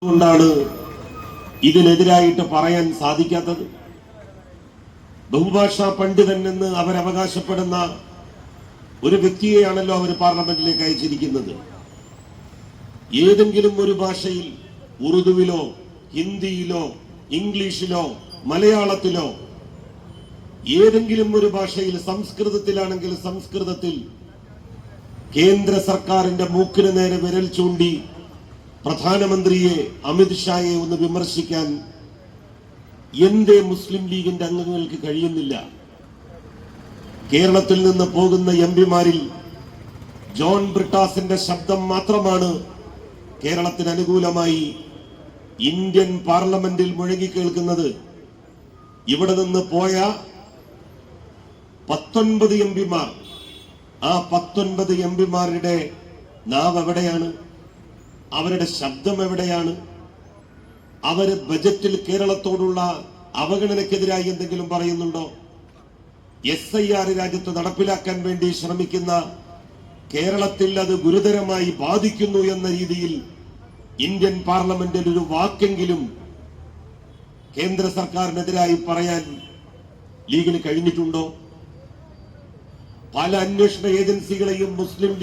കൊണ്ടാണ് ഇതിനെതിരായിട്ട് പറയാൻ സാധിക്കാത്തത്? ബഹുഭാഷാ പണ്ഡിതൻ എന്ന് അവരവകാശപ്പെടുന്ന ഒരു വ്യക്തിയെയാണല്ലോ അവർ പാർലമെന്റിലേക്ക് അയച്ചിരിക്കുന്നത്. ഏതെങ്കിലും ഒരു ഭാഷയിൽ, ഉറുദുവിലോ ഹിന്ദിയിലോ ഇംഗ്ലീഷിലോ മലയാളത്തിലോ ഏതെങ്കിലും ഒരു ഭാഷയിൽ, സംസ്കൃതത്തിലാണെങ്കിൽ സംസ്കൃതത്തിൽ കേന്ദ്ര സർക്കാരിന്റെ മൂക്കിന് നേരെ വിരൽ ചൂണ്ടി പ്രധാനമന്ത്രിയെ, അമിത്ഷായെ ഒന്ന് വിമർശിക്കാൻ എന്തേ മുസ്ലിം ലീഗിന്റെ അംഗങ്ങൾക്ക് കഴിയുന്നില്ല? കേരളത്തിൽ നിന്ന് പോകുന്ന എംപിമാരിൽ ജോൺ ബ്രിട്ടാസിന്റെ ശബ്ദം മാത്രമാണ് കേരളത്തിന് അനുകൂലമായി ഇന്ത്യൻ പാർലമെന്റിൽ മുഴങ്ങിക്കേൾക്കുന്നത്. ഇവിടെ നിന്ന് പോയ 19 എംപിമാർ, ആ 19 എംപിമാരുടെ നാവ് എവിടെയാണ്? അവരുടെ ശബ്ദം എവിടെയാണ്? അവര് ബജറ്റിൽ കേരളത്തോടുള്ള അവഗണനയ്ക്കെതിരായി എന്തെങ്കിലും പറയുന്നുണ്ടോ? SIR രാജ്യത്ത് നടപ്പിലാക്കാൻ വേണ്ടി ശ്രമിക്കുന്ന കേരളത്തിൽ അത് ഗുരുതരമായി ബാധിക്കുന്നു എന്ന രീതിയിൽ ഇന്ത്യൻ പാർലമെന്റിൽ ഒരു വാക്കെങ്കിലും കേന്ദ്ര സർക്കാരിനെതിരായി പറയാൻ ലീഗിന് കഴിഞ്ഞിട്ടുണ്ടോ? പല അന്വേഷണ ഏജൻസികളെയും മുസ്ലിം